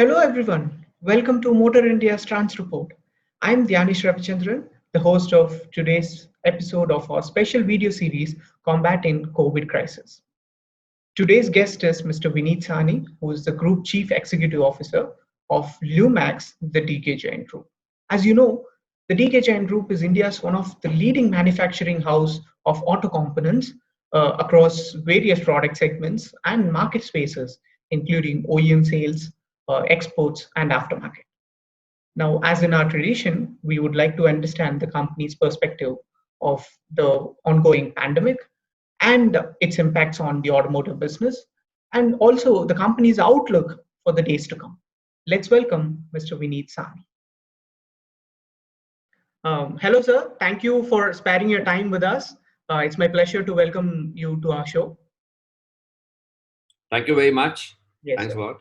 Hello everyone, welcome to Motorindia's Trans Report. I'm Dhiyanesh Ravichandran, the host of today's episode of our special video series Combating COVID Crisis. Today's guest is Mr. Vineet Sahni, who is the Group Chief Executive Officer of LUMAX, the DK Jain Group. As you know, the DK Jain Group is India's one of the leading manufacturing house of auto components across various product segments and market spaces, including OEM sales, exports, and aftermarket. Now, as in our tradition, we would like to understand the company's perspective of the ongoing pandemic and its impacts on the automotive business, and also the company's outlook for the days to come. Let's welcome Mr. Vineet Sahni. Hello, sir. Thank you for sparing your time with us. It's my pleasure to welcome you to our show. Thank you very much. Yes, Thanks sir. a lot.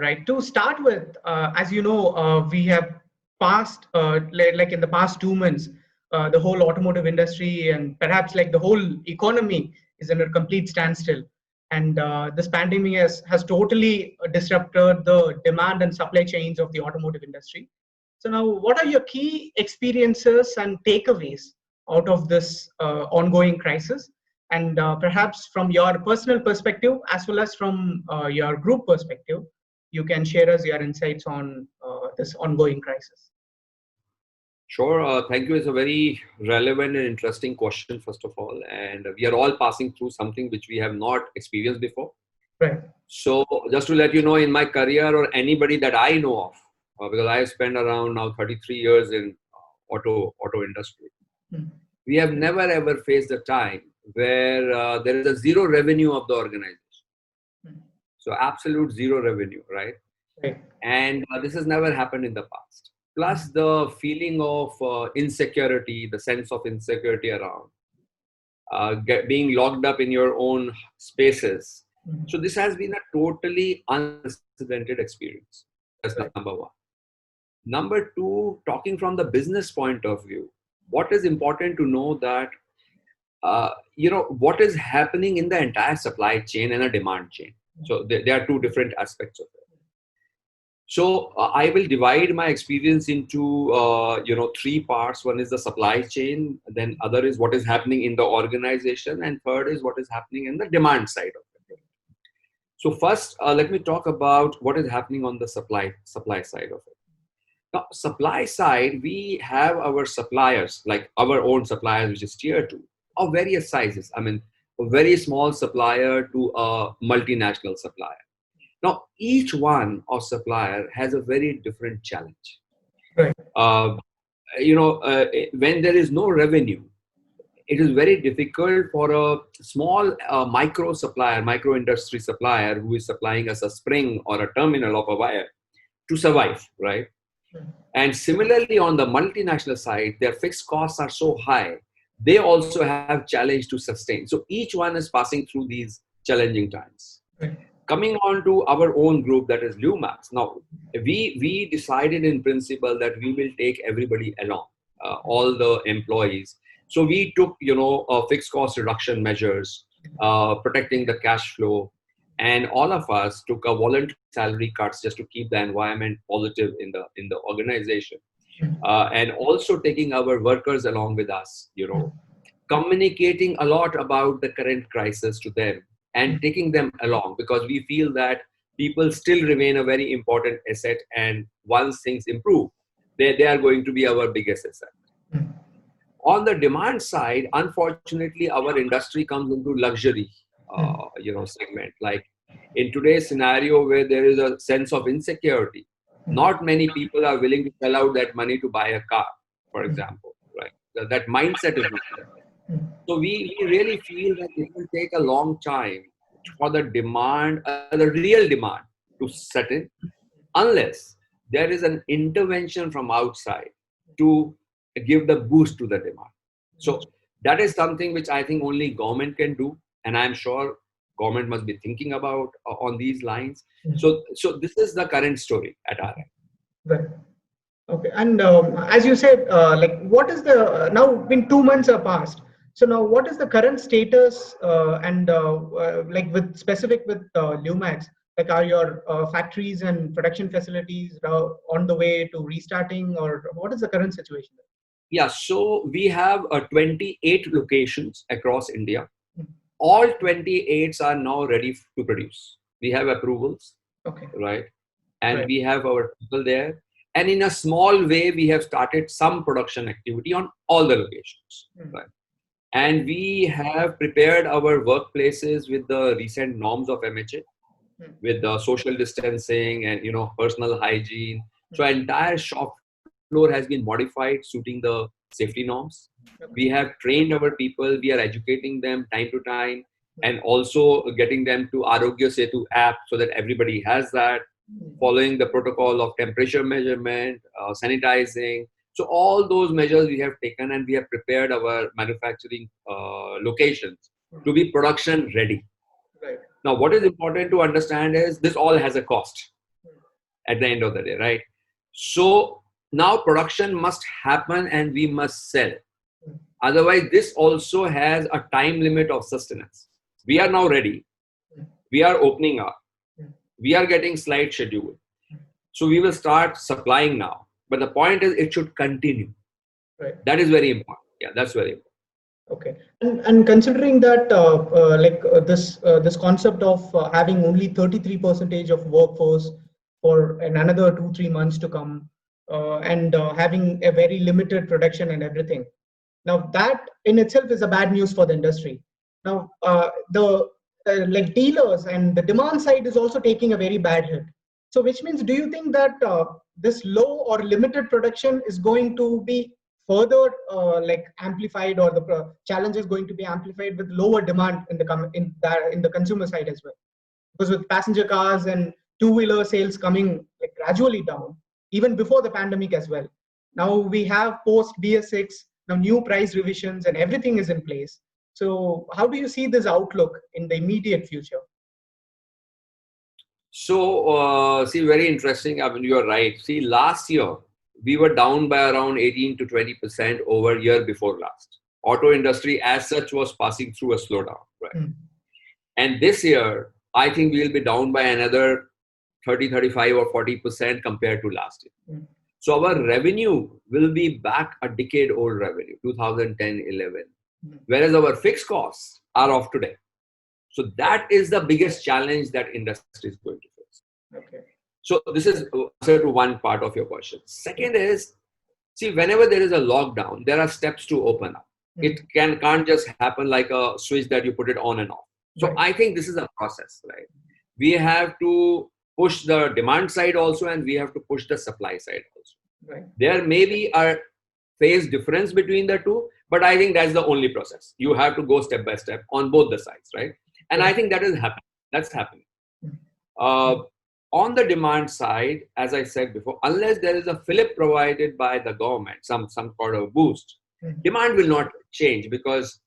Right. To start with, as you know, we have passed, like in the past 2 months, the whole automotive industry and perhaps like the whole economy is in a complete standstill. And this pandemic has totally disrupted the demand and supply chains of the automotive industry. So now, what are your key experiences and takeaways out of this ongoing crisis? And perhaps from your personal perspective, as well as from your group perspective, you can share us your insights on this ongoing crisis. Sure. Thank you. It's a very relevant and interesting question, first of all. And we are all passing through something which we have not experienced before. Right. So just to let you know, in my career or anybody that I know of, because I have spent around now 33 years in auto industry, we have never ever faced a time where there is a zero revenue of the organization. So absolute zero revenue, right? Right. And this has never happened in the past. Plus the feeling of insecurity, the sense of insecurity around being locked up in your own spaces. So this has been a totally unprecedented experience. That's number one. Number two, talking from the business point of view, what is important to know that what is happening in the entire supply chain and a demand chain. So there are two different aspects of it. So I will divide my experience into three parts. One is the supply chain, then other is what is happening in the organization, and third is what is happening in the demand side of it. So first, let me talk about what is happening on the supply side of it. Now, supply side, we have our suppliers, like our own suppliers, which is tier 2, of various sizes. I mean, a very small supplier to a multinational supplier. Now, each one of supplier has a very different challenge. Right. When there is no revenue, it is very difficult for a small micro industry supplier who is supplying us a spring or a terminal of a wire to survive, right? And similarly, on the multinational side, their fixed costs are so high, they also have challenge to sustain. So each one is passing through these challenging times. Right. Coming on to our own group, that is LUMAX. Now, we decided in principle that we will take everybody along, all the employees. So we took, fixed cost reduction measures, protecting the cash flow, and all of us took a voluntary salary cuts just to keep the environment positive in the organization, and also taking our workers along with us. Communicating a lot about the current crisis to them and taking them along, because we feel that people still remain a very important asset, and once things improve, they are going to be our biggest asset. On the demand side, unfortunately, our industry comes into luxury, segment. Like in today's scenario where there is a sense of insecurity, not many people are willing to sell out that money to buy a car, for example, right? That mindset is not there. So we really feel that it will take a long time for the demand, the real demand to set in, unless there is an intervention from outside to give the boost to the demand. So that is something which I think only government can do, and I'm sure government must be thinking about on these lines. So this is the current story at our end. Right. Okay. And as you said, what is the now been 2 months are passed. So now, what is the current status and with LUMAX? Like, are your factories and production facilities on the way to restarting, or what is the current situation? Yeah, so we have 28 locations across India. Mhm. All 28 are now ready to produce. We have approvals, Okay. right? And Right. we have our people there. And in a small way, we have started some production activity on all the locations, Mhm. right? And we have prepared our workplaces with the recent norms of MHA, with the social distancing and personal hygiene. So entire shop floor has been modified suiting the safety norms. We Okay. have trained our people. We are educating them time to time, and also getting them to Arogya Setu app so that everybody has that. Following the protocol of temperature measurement, sanitizing. So all those measures we have taken, and we have prepared our manufacturing locations to be production ready. Right. Now, what is important to understand is this all has a cost at the end of the day, right? So now production must happen and we must sell. Otherwise, this also has a time limit of sustenance. We are now ready. We are opening up. We are getting slight schedule. So we will start supplying now. But the point is it should continue. Right. That is very important. Yeah, that's very important. Okay, and considering that, this concept of having only 33% of workforce for another 2-3 months to come, and having a very limited production and everything, now that in itself is a bad news for the industry. Now, the like dealers and the demand side is also taking a very bad hit. So, which means, do you think that this low or limited production is going to be further like amplified, or the challenge is going to be amplified with lower demand in the consumer side as well? Because with passenger cars and two-wheeler sales coming like gradually down, even before the pandemic as well. Now we have post BS6, now new price revisions and everything is in place. So how do you see this outlook in the immediate future? So, see, very interesting. I mean, you are right. See, last year, we were down by around 18 to 20% over year before last. Auto industry as such was passing through a slowdown, right? Mm. And this year, I think we will be down by another 30, 35 or 40% compared to last year. Mm. So our revenue will be back a decade old revenue, 2010-11, whereas our fixed costs are of today. So that is the biggest challenge that industry is going to face. Okay. So this is answer to one part of your question. Second is, see, whenever there is a lockdown, there are steps to open up. It can't just happen like a switch that you put it on and off. So Right. I think this is a process, right? We have to push the demand side also, and we have to push the supply side also. Right. There may be a phase difference between the two, but I think that's the only process. You have to go step by step on both the sides, right? And I think that is happening. That's happening. On the demand side, as I said before, unless there is a fillip provided by the government, some sort of boost, demand will not change, because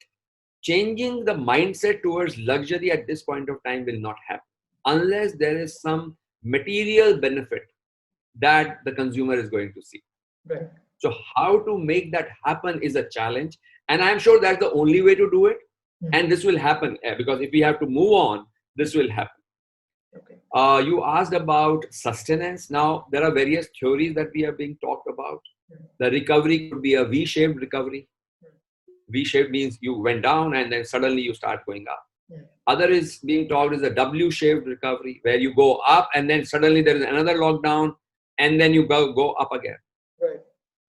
changing the mindset towards luxury at this point of time will not happen unless there is some material benefit that the consumer is going to see. Right. So how to make that happen is a challenge, and I'm sure that's the only way to do it. And this will happen, because if we have to move on, this will happen. Okay. You asked about sustenance. Now, there are various theories that we are being talked about. The recovery could be a V-shaped recovery. V-shaped means you went down and then suddenly you start going up. Other is being talked is a W-shaped recovery, where you go up and then suddenly there is another lockdown and then you go up again. Right.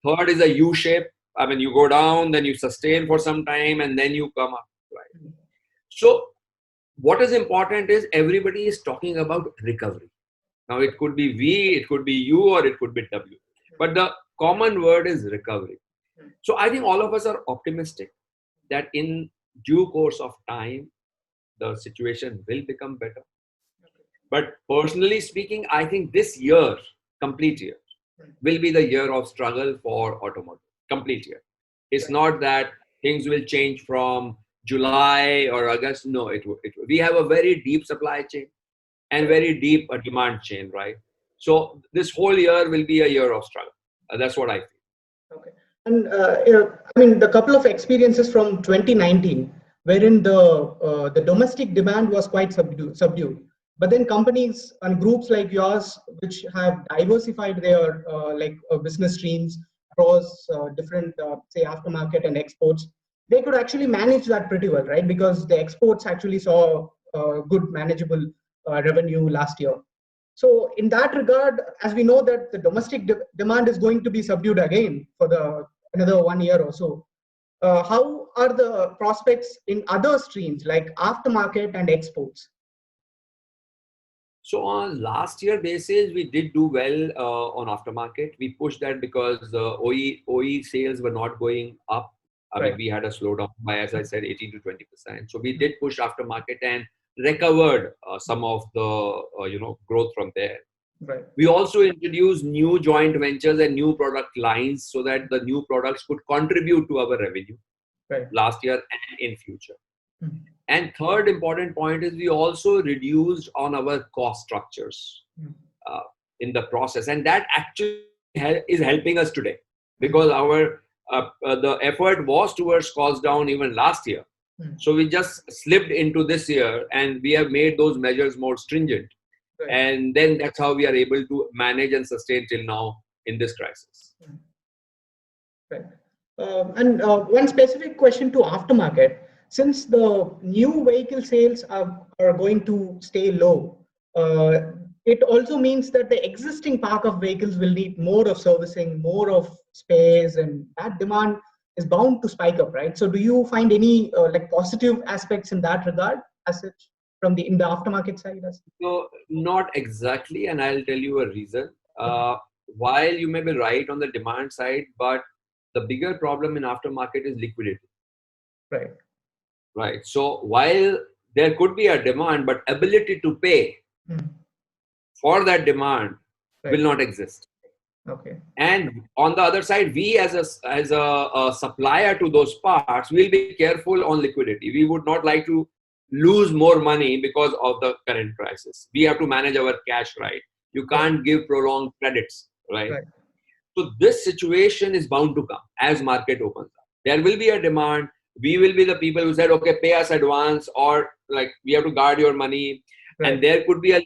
Third is a U-shape. I mean, you go down, then you sustain for some time and then you come up. Right. So what is important is everybody is talking about recovery. Now it could be V, it could be U, or it could be W. But the common word is recovery. So I think all of us are optimistic that in due course of time, the situation will become better. But personally speaking, I think this year, complete year, will be the year of struggle for automotive. Complete year. It's not that things will change from July or August. No, we have a very deep supply chain and very deep demand chain, right? So this whole year will be a year of struggle. That's what I feel. Okay. And I mean, the couple of experiences from 2019, wherein the domestic demand was quite subdued. But then companies and groups like yours, which have diversified their business streams across different, say, aftermarket and exports, they could actually manage that pretty well, right? Because the exports actually saw good manageable revenue last year. So in that regard, as we know that the domestic demand is going to be subdued again for the another 1 year or so, how are the prospects in other streams like aftermarket and exports? So on last year basis, we did do well on aftermarket. We pushed that because OE sales were not going up. I mean, Right. we had a slowdown by, as I said, 18 to 20%. So we did push aftermarket and recovered some of the growth from there. Right. We also introduced new joint ventures and new product lines so that the new products could contribute to our revenue Right. last year and in future. Hmm. And third important point is we also reduced on our cost structures uh, in the process, and that actually is helping us today because our the effort was towards cost down even last year. So we just slipped into this year, and we have made those measures more stringent, Right. and then that's how we are able to manage and sustain till now in this crisis. Right. And one specific question to aftermarket, since the new vehicle sales are going to stay low, it also means that the existing park of vehicles will need more of servicing, more of space, and that demand is bound to spike up, right? So do you find any positive aspects in that regard as such from in the aftermarket side? So not exactly, and I'll tell you a reason. Okay. While you may be right on the demand side, but the bigger problem in aftermarket is liquidity. Right. Right. So while there could be a demand, but ability to pay for that demand Right. will not exist. Okay. And on the other side, we as a supplier to those parts will be careful on liquidity. We would not like to lose more money because of the current crisis. We have to manage our cash right. You can't give prolonged credits, right? Right. So this situation is bound to come as market opens up. There will be a demand. We will be the people who said, okay, pay us advance, or like we have to guard your money. Right. And there could be a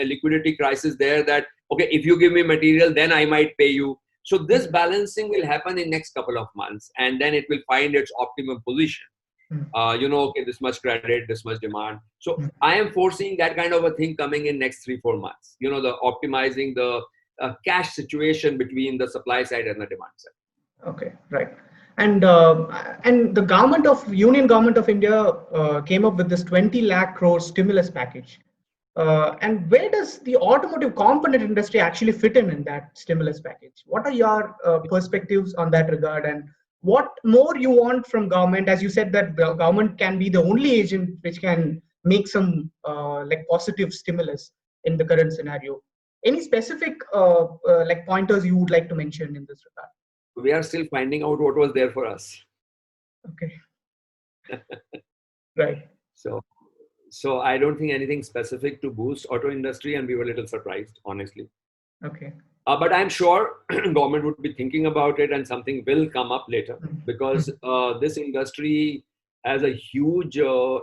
liquidity crisis there that, okay, if you give me material, then I might pay you. So this balancing will happen in next couple of months, and then it will find its optimum position. Okay, this much credit, this much demand. So I am foreseeing that kind of a thing coming in next 3-4 months. The optimizing the cash situation between the supply side and the demand side. Okay, right. And the Union Government of India came up with this 20 lakh crore stimulus package. And where does the automotive component industry actually fit in that stimulus package? What are your perspectives on that regard, and what more you want from government? As you said that the government can be the only agent which can make some positive stimulus in the current scenario. Any specific pointers you would like to mention in this regard? We are still finding out what was there for us. Okay. Right. So I don't think anything specific to boost auto industry, and we were a little surprised, honestly. Okay. But I'm sure government would be thinking about it, and something will come up later because this industry has a huge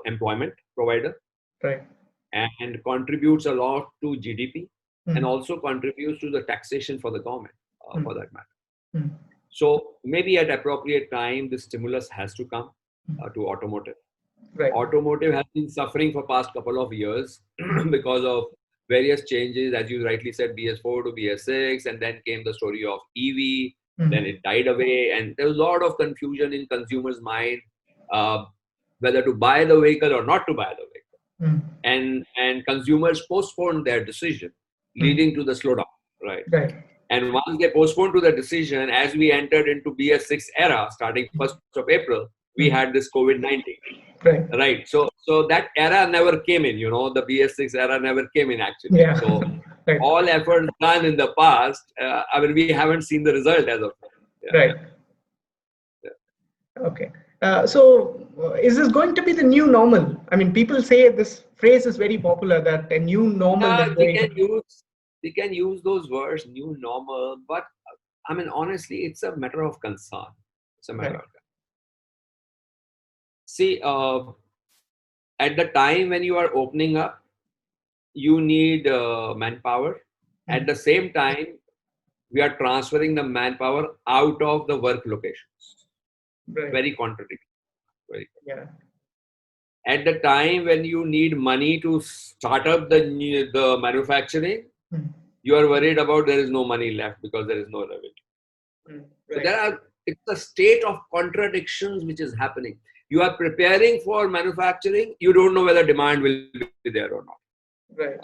employment provider, right, and contributes a lot to GDP, and also contributes to the taxation for the government, for that matter. So maybe at appropriate time, the stimulus has to come to automotive. Right. Automotive has been suffering for past couple of years because of various changes, as you rightly said, BS4 to BS6, and then came the story of EV. Then it died away, and there was a lot of confusion in consumers' mind whether to buy the vehicle or not to buy the vehicle. And consumers postponed their decision, leading to the slowdown. Right. And once they postponed to the decision, as we entered into BS6 era, starting 1st of April, we had this COVID-19. Right. So that era never came in, the BS6 era never came in actually. Yeah. So all efforts done in the past, we haven't seen the result as of now. Yeah. Right. Yeah. Okay. So is this going to be the new normal? I mean, people say this phrase is very popular, that a new normal is going to be. We can use those words, new normal, but honestly, it's a matter of concern. It's a matter of concern. See, at the time when you are opening up, you need manpower. At the same time, we are transferring the manpower out of the work locations. Right. Very contradictory. Very. Yeah. At the time when you need money to start up the manufacturing, Mm. you are worried about there is no money left because there is no revenue. So Right. it's a state of contradictions which is happening. You are preparing for manufacturing, you don't know whether demand will be there or not. Right.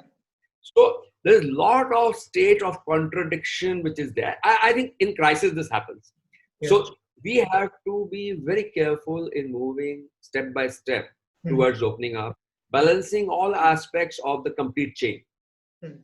So there's a lot of state of contradiction which is there. I think in crisis this happens. Yeah. So we have to be very careful in moving step by step Mm. towards opening up, balancing all aspects of the complete chain. Mm.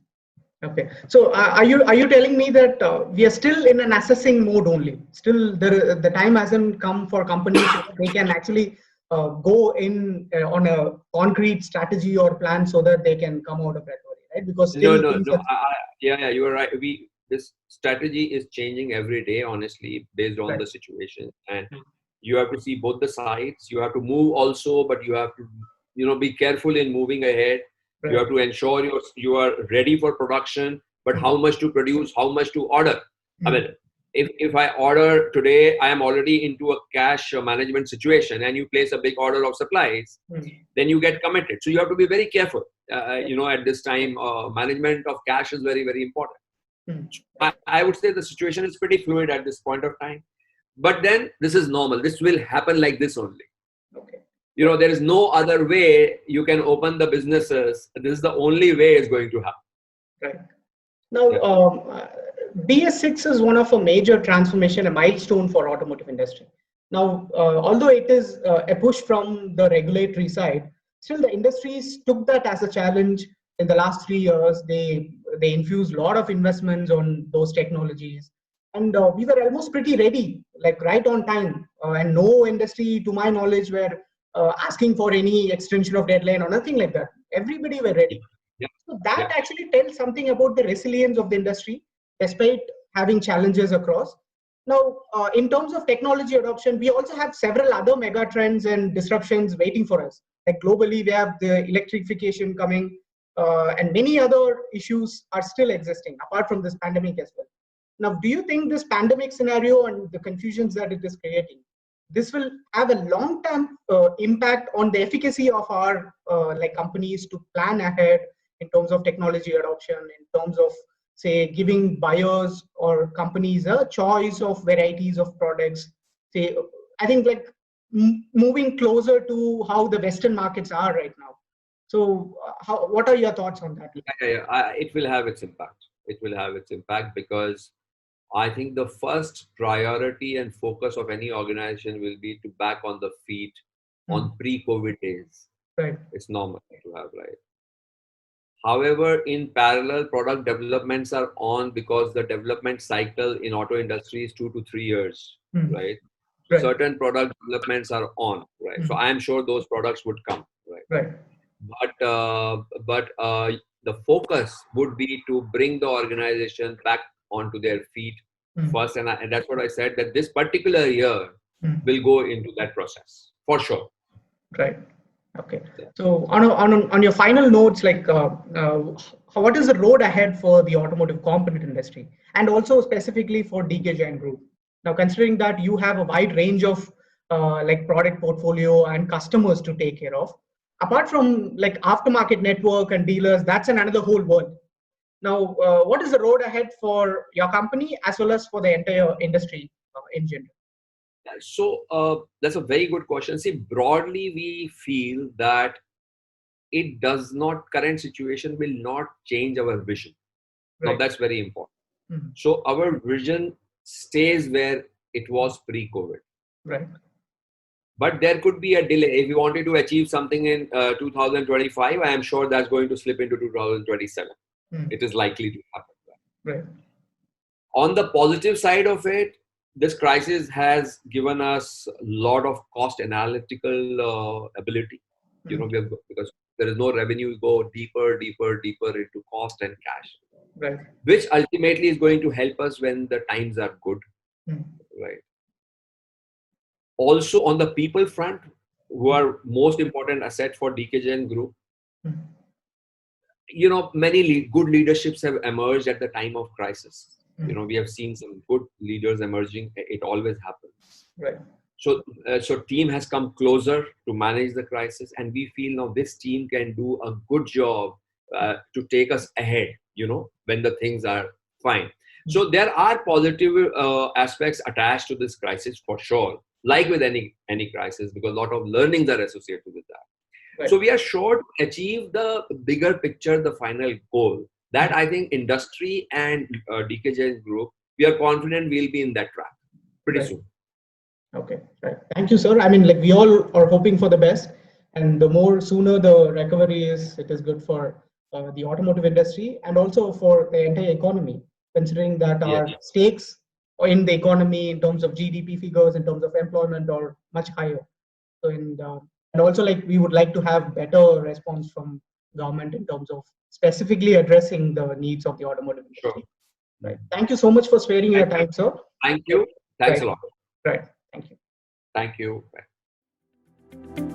Okay. So are you telling me that we are still in an assessing mode only? Still, the time hasn't come for companies so that they can actually go in on a concrete strategy or plan so that they can come out of that worry, right? Because No, still no, things no. are Yeah, you are right. This strategy is changing every day, honestly, based on right. the situation, and you have to see both the sides. You have to move also, but you have to, be careful in moving ahead. You Right. have to ensure you are ready for production, but Mm. how much to produce, how much to order. I Mm. mean, if I order today, I am already into a cash management situation, and you place a big order of supplies, Mm. then you get committed. So you have to be very careful. Yeah. At this time, management of cash is very, very important. Mm. I would say the situation is pretty fluid at this point of time. But then this is normal. This will happen like this only. Okay. There is no other way you can open the businesses. This is the only way it's going to happen. Right. Now, Yeah. BS6 is one of a major transformation, a milestone for automotive industry. Now, although it is a push from the regulatory side, still the industries took that as a challenge in the last 3 years. They infused a lot of investments on those technologies, and we were almost pretty ready, like right on time. And no industry, to my knowledge, were asking for any extension of deadline or nothing like that. Everybody were ready. Yeah. So that Yeah. actually tells something about the resilience of the industry, despite having challenges across. Now, in terms of technology adoption, we also have several other mega trends and disruptions waiting for us. Like globally, we have the electrification coming, and many other issues are still existing apart from this pandemic as well. Now, do you think this pandemic scenario and the confusions that it is creating, this will have a long-term impact on the efficacy of our like companies to plan ahead in terms of technology adoption, in terms of say giving buyers or companies a choice of varieties of products? Say, I think like moving closer to how the Western markets are right now. So, what are your thoughts on that? Yeah. It will have its impact. It will have its impact because I think the first priority and focus of any organization will be to back on the feet Hmm. on pre-COVID days. Right. It's normal to have, right? However, in parallel, product developments are on because the development cycle in auto industry is 2 to 3 years, Hmm. right? So Right. certain product developments are on, right? So Hmm. I am sure those products would come, right? Right. But the focus would be to bring the organization back onto their feet Hmm. first, and that's what I said, that this particular year Hmm. will go into that process for sure. Right. Okay. Yeah. So on your final notes, like what is the road ahead for the automotive component industry, and also specifically for DK Jain Group? Now, considering that you have a wide range of like product portfolio and customers to take care of, apart from like aftermarket network and dealers, that's another whole world. Now, what is the road ahead for your company as well as for the entire industry in general? So that's a very good question. See, broadly, we feel that it does not, current situation will not change our vision. Now, Right. that's very important. Mhm. So our vision stays where it was pre-COVID. Right. But there could be a delay. If you wanted to achieve something in 2025, I am sure that's going to slip into 2027. Mhm. It is likely to happen. Right. On the positive side of it, this crisis has given us a lot of cost analytical ability. Mhm. Because there is no revenue, we go deeper, deeper, deeper into cost and cash, Right. which ultimately is going to help us when the times are good, Mhm. right? Also, on the people front, who are most important asset for DK Jain Group, Mhm. Many good leaderships have emerged at the time of crisis. We have seen some good leaders emerging. It always happens. Right. So team has come closer to manage the crisis, and we feel now this team can do a good job to take us ahead, when the things are fine. So there are positive aspects attached to this crisis for sure, like with any crisis, because a lot of learnings are associated with that. Right. So we are sure to achieve the bigger picture, the final goal. That I think industry and DK Jain Group, we are confident we'll be in that track pretty Right. soon. Okay, right. Thank you, sir. I mean, like, we all are hoping for the best, and the more sooner the recovery is, it is good for the automotive industry and also for the entire economy, considering that Yes. our stakes in the economy in terms of GDP figures, in terms of employment, are much higher. So, and also, like, we would like to have better response from government in terms of specifically addressing the needs of the automotive industry. Sure. Right. Thank you so much for sparing your time, sir. Thank you. Thanks Right. a lot. Right. Thank you. Thank you. Bye.